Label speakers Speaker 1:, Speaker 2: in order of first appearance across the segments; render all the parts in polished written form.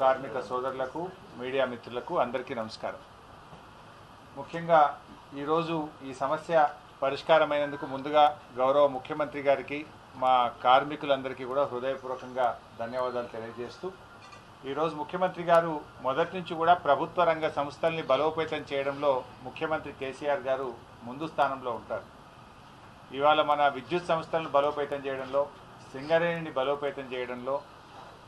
Speaker 1: కార్మిక సోదరులకు మీడియా మిత్రులకు అందరికీ నమస్కారం. ముఖ్యంగా ఈరోజు ఈ సమస్య పరిష్కారమైనందుకు ముందుగా గౌరవ ముఖ్యమంత్రి గారికి మా కార్మికులందరికీ కూడా హృదయపూర్వకంగా ధన్యవాదాలు తెలియజేస్తూ, ఈరోజు ముఖ్యమంత్రి గారు మొదటి నుంచి కూడా ప్రభుత్వ రంగ సంస్థల్ని బలోపేతం చేయడంలో ముఖ్యమంత్రి కేసీఆర్ గారు ముందు స్థానంలో ఉంటారు. ఇవాళ మన విద్యుత్ సంస్థలను బలోపేతం చేయడంలో, సింగరేణిని బలోపేతం చేయడంలో,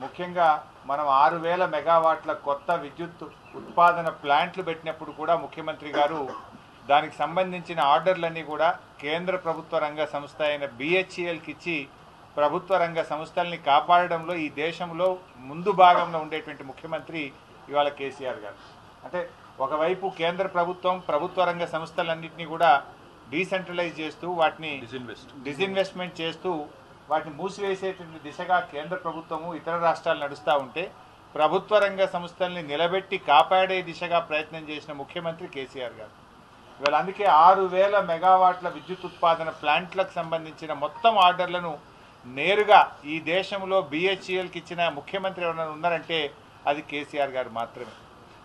Speaker 1: ముఖ్యంగా మనం 6000 మెగావాట్ల కొత్త విద్యుత్ ఉత్పాదన ప్లాంట్లు పెట్టినప్పుడు కూడా ముఖ్యమంత్రి గారు దానికి సంబంధించిన ఆర్డర్లన్నీ కూడా కేంద్ర ప్రభుత్వ రంగ సంస్థ అయిన BHELకి ఇచ్చి ప్రభుత్వ రంగ సంస్థల్ని కాపాడడంలో ఈ దేశంలో ముందు భాగంలో ఉండేటువంటి ముఖ్యమంత్రి ఇవాళ కేసీఆర్ గారు. అంటే ఒకవైపు కేంద్ర ప్రభుత్వం ప్రభుత్వ రంగ సంస్థలన్నింటినీ కూడా డీసెంట్రలైజ్ చేస్తూ వాటిని డిజిన్వెస్ట్మెంట్ చేస్తూ వాటిని మూసివేసేటువంటి దిశగా కేంద్ర ప్రభుత్వము ఇతర రాష్ట్రాలు నడుస్తూ ఉంటే ప్రభుత్వ రంగ సంస్థల్ని నిలబెట్టి కాపాడే దిశగా ప్రయత్నం చేసిన ముఖ్యమంత్రి కేసీఆర్ గారు. ఇవాళ అందుకే 6000 మెగావాట్ల విద్యుత్ ఉత్పాదన ప్లాంట్లకు సంబంధించిన మొత్తం ఆర్డర్లను నేరుగా ఈ దేశంలో BHELకి ఇచ్చిన ముఖ్యమంత్రి ఎవరైనా ఉన్నారంటే అది కేసీఆర్ గారు మాత్రమే.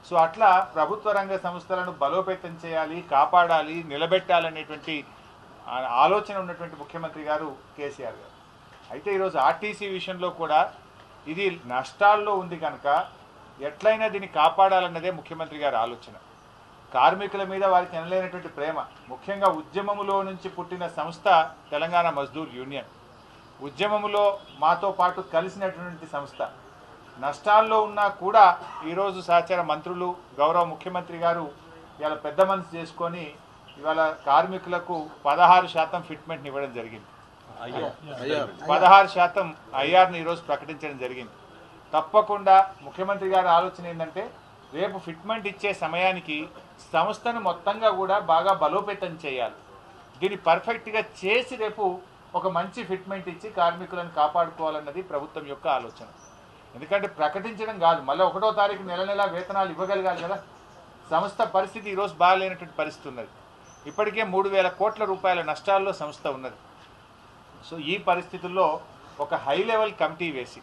Speaker 1: సో అట్లా ప్రభుత్వ రంగ సంస్థలను బలోపేతం చేయాలి, కాపాడాలి, నిలబెట్టాలనేటువంటి ఆలోచన ఉన్నటువంటి ముఖ్యమంత్రి గారు కేసీఆర్ గారు. అయితే ఈరోజు ఆర్టీసీ విషయంలో కూడా ఇది నష్టాల్లో ఉంది కనుక ఎట్లయినా దీన్ని కాపాడాలన్నదే ముఖ్యమంత్రి గారి ఆలోచన. కార్మికుల మీద వారికి ఎనలేనటువంటి ప్రేమ, ముఖ్యంగా ఉద్యమములో నుంచి పుట్టిన సంస్థ తెలంగాణ మజ్దూర్ యూనియన్. ఉద్యమములో మాతో పాటు కలిసినటువంటి సంస్థ. నష్టాల్లో ఉన్నా కూడా ఈరోజు సహచర మంత్రులు, గౌరవ ముఖ్యమంత్రి గారు ఇవాళ పెద్ద మనసు చేసుకొని ఇవాళ కార్మికులకు 16% ఫిట్మెంట్ని ఇవ్వడం జరిగింది. 16% ఐఆర్ని ఈరోజు ప్రకటించడం జరిగింది. తప్పకుండా ముఖ్యమంత్రి గారి ఆలోచన ఏంటంటే రేపు ఫిట్మెంట్ ఇచ్చే సమయానికి సంస్థను మొత్తంగా కూడా బాగా బలోపేతం చేయాలి. దీన్ని పర్ఫెక్ట్గా చేసి రేపు ఒక మంచి ఫిట్మెంట్ ఇచ్చి కార్మికులను కాపాడుకోవాలన్నది ప్రభుత్వం యొక్క ఆలోచన. ఎందుకంటే ప్రకటించడం కాదు, మళ్ళీ 1వ తారీఖు నెల వేతనాలు ఇవ్వగలగాలి కదా. సంస్థ పరిస్థితి ఈరోజు బాగాలేనటువంటి పరిస్థితి ఉన్నది. ఇప్పటికే 3000 కోట్ల రూపాయల నష్టాల్లో సంస్థ ఉన్నది. సో ఈ పరిస్థితుల్లో ఒక హై లెవెల్ కమిటీ వేసి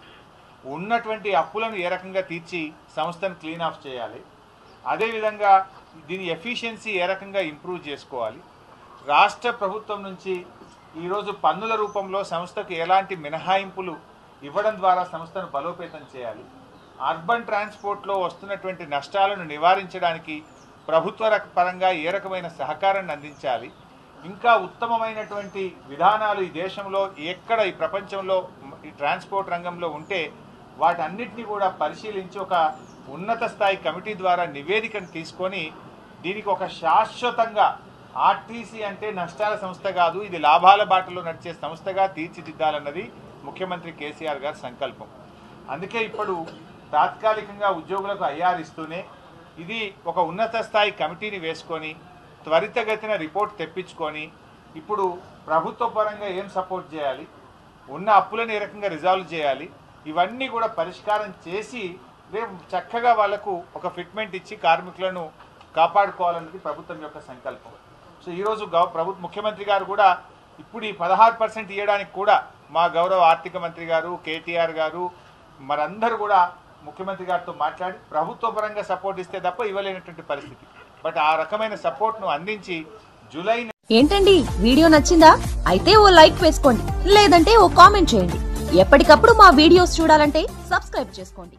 Speaker 1: ఉన్నటువంటి అప్పులను ఏ రకంగా తీర్చి సంస్థను క్లీన్ ఆఫ్ చేయాలి, అదేవిధంగా దీని ఎఫిషియన్సీ ఏ రకంగా ఇంప్రూవ్ చేసుకోవాలి, రాష్ట్ర ప్రభుత్వం నుంచి ఈరోజు పన్నుల రూపంలో సంస్థకు ఎలాంటి మినహాయింపులు ఇవ్వడం ద్వారా సంస్థను బలోపేతం చేయాలి, అర్బన్ ట్రాన్స్పోర్ట్లో వస్తున్నటువంటి నష్టాలను నివారించడానికి ప్రభుత్వ పరంగా ఏ రకమైన సహకారాన్ని అందించాలి, ఇంకా ఉత్తమమైనటువంటి విధానాలు ఈ దేశంలో ఎక్కడ ఈ ప్రపంచంలో ఈ ట్రాన్స్పోర్ట్ రంగంలో ఉంటే వాటన్నిటినీ కూడా పరిశీలించి ఒక ఉన్నత స్థాయి కమిటీ ద్వారా నివేదికను తీసుకొని దీనికి ఒక శాశ్వతంగా ఆర్టీసీ అంటే నష్టాల సంస్థ కాదు, ఇది లాభాల బాటలో నడిచే సంస్థగా తీర్చిదిద్దాలన్నది ముఖ్యమంత్రి కేసీఆర్ గారి సంకల్పం. అందుకే ఇప్పుడు తాత్కాలికంగా ఉద్యోగులకు ఐఆర్ ఇస్తూనే ఇది ఒక ఉన్నత స్థాయి కమిటీని వేసుకొని త్వరితగతిన రిపోర్ట్ తెప్పించుకొని ఇప్పుడు ప్రభుత్వ పరంగా ఏం సపోర్ట్ చేయాలి, ఉన్న అప్పులను ఏ రకంగా రిజాల్వ్ చేయాలి, ఇవన్నీ కూడా పరిష్కారం చేసి రేపు చక్కగా వాళ్లకు ఒక ఫిట్మెంట్ ఇచ్చి కార్మికులను కాపాడుకోవాలన్నది ప్రభుత్వం యొక్క సంకల్పం. సో ఈరోజు ముఖ్యమంత్రి గారు కూడా ఇప్పుడు ఈ 16% ఇవ్వడానికి కూడా మా గౌరవ ఆర్థిక మంత్రి గారు కేటీఆర్ గారు మరందరూ కూడా ముఖ్యమంత్రి గారితో మాట్లాడి ప్రభుత్వ పరంగా సపోర్ట్ ఇస్తే తప్ప ఇవ్వలేనటువంటి పరిస్థితి. బట్ ఆ రకమైన సపోర్ట్ ను అందించి జూలై.
Speaker 2: ఏంటండి వీడియో నచ్చిందా? అయితే ఓ లైక్ వేసుకోండి, లేదంటే ఓ కామెంట్ చేయండి. ఎప్పటికప్పుడు మా వీడియోస్ చూడాలంటే సబ్స్క్రైబ్ చేసుకోండి.